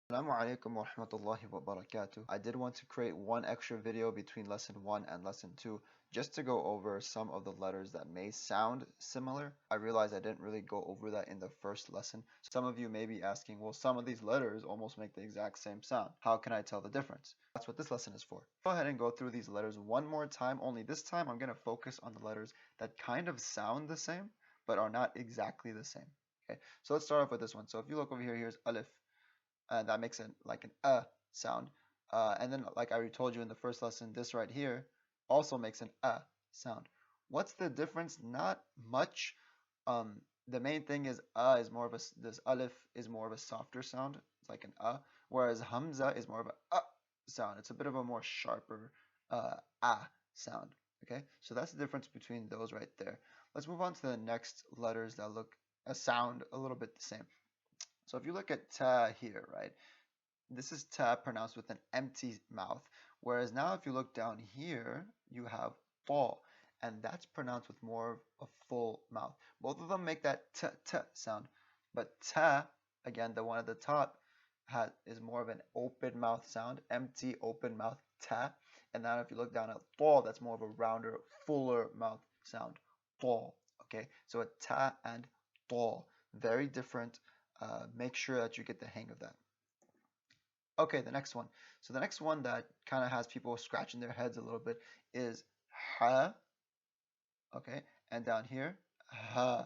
Assalamu alaikum wa rahmatullahi wa barakatuh. I did want to create one extra video between lesson 1 and lesson 2 just to go over some of the letters that may sound similar. I realized I didn't really go over that in the first lesson. Some of you may be asking, well, some of these letters almost make the exact same sound. How can I tell the difference? That's what this lesson is for. Go ahead and go through these letters one more time, only this time I'm going to focus on the letters that kind of sound the same but are not exactly the same. Okay, so let's start off with this one. So if you look over here, here's alif. That makes it like an sound. And then, like I already told you in the first lesson, this right here also makes an sound. What's the difference? Not much. The main thing is more of a, this alif is more of a softer sound. It's like an whereas hamza is more of a sound. It's a bit of a more sharper sound. Okay, so that's the difference between those right there. Let's move on to the next letters that look sound a little bit the same. So if you look at ta here, right, this is ta pronounced with an empty mouth, whereas now if you look down here, you have ta, and that's pronounced with more of a full mouth. Both of them make that t sound, but ta, again, the one at the top, is more of an open mouth sound, empty open mouth ta, and now if you look down at ta, that's more of a rounder, fuller mouth sound, ta. Okay, so a ta and ta, very different. Make sure that you get the hang of that. Okay, the next one. So the next one that kind of has people scratching their heads a little bit is ha. Okay, and down here, ha.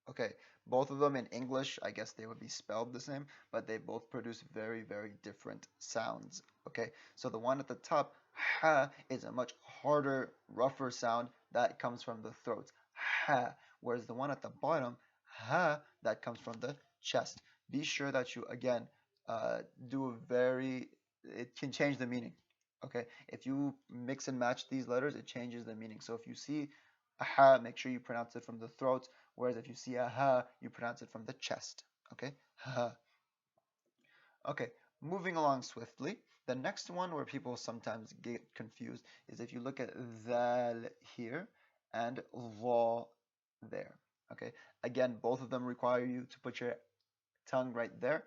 Okay, both of them in English, I guess they would be spelled the same, but they both produce very, very different sounds. Okay, so the one at the top, ha, is a much harder, rougher sound that comes from the throat. Ha, whereas the one at the bottom, ha, that comes from the chest. Be sure that you again it can change the meaning. Okay, if you mix and match these letters, it changes the meaning. So if you see a ha, make sure you pronounce it from the throat, whereas if you see a ha, you pronounce it from the chest. Okay, ha. Okay, moving along swiftly. The next one where people sometimes get confused is if you look at dhal here and la there. Okay, again, both of them require you to put your tongue right there.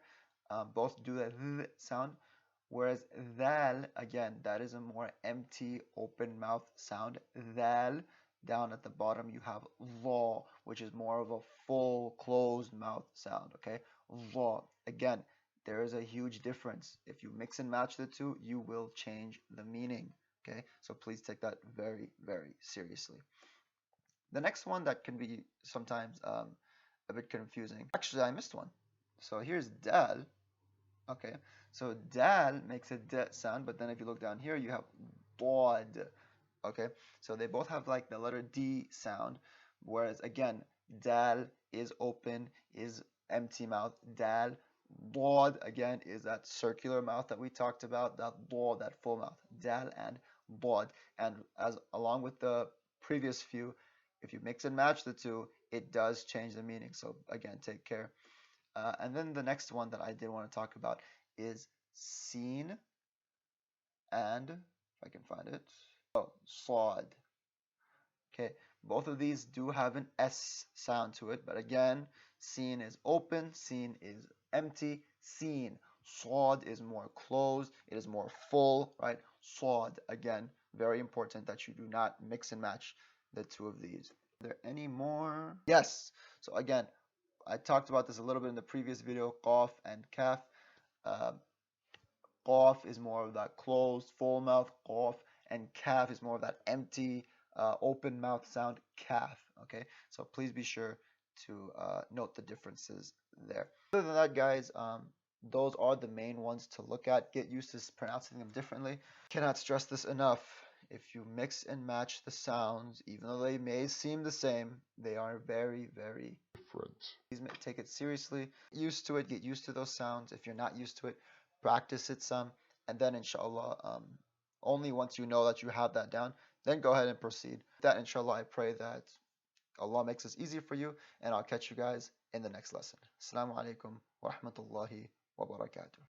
Both do the th sound, whereas dhal, again, that is a more empty, open mouth sound. Dhal, down at the bottom, you have la, which is more of a full, closed mouth sound. Okay, la. Again, there is a huge difference. If you mix and match the two, you will change the meaning. Okay, so please take that very, very seriously. The next one that can be sometimes a bit confusing. Actually, I missed one. So here's dal. Okay, so dal makes a d sound, but then if you look down here, you have dod. Okay, so they both have like the letter D sound, whereas again, dal is open, is empty mouth. Dal, dod again is that circular mouth that we talked about. That dod, that full mouth. Dal and dod, and as along with the previous few, if you mix and match the two, it does change the meaning. So again, take care. And then the next one that I did want to talk about is seen and, if I can find it, sod. Okay, both of these do have an S sound to it, but again, seen is open, seen is empty, seen. Sod is more closed, it is more full, right? Sod, again, very important that you do not mix and match the two of these. Are there any more? Yes. So again, I talked about this a little bit in the previous video, qaf and kaf. Qaf is more of that closed, full mouth, qaf, and kaf is more of that empty, open mouth sound, kaf. Okay, so please be sure to note the differences there. Other than that, guys, those are the main ones to look at. Get used to pronouncing them differently. Cannot stress this enough. If you mix and match the sounds, even though they may seem the same, they are very, very different. Please take it seriously. Get used to it. Get used to those sounds. If you're not used to it, practice it some, and then inshallah, only once you know that you have that down, then go ahead and proceed. That inshallah, I pray that Allah makes this easy for you, and I'll catch you guys in the next lesson. Assalamu alaikum wa rahmatullahi wa barakatuh.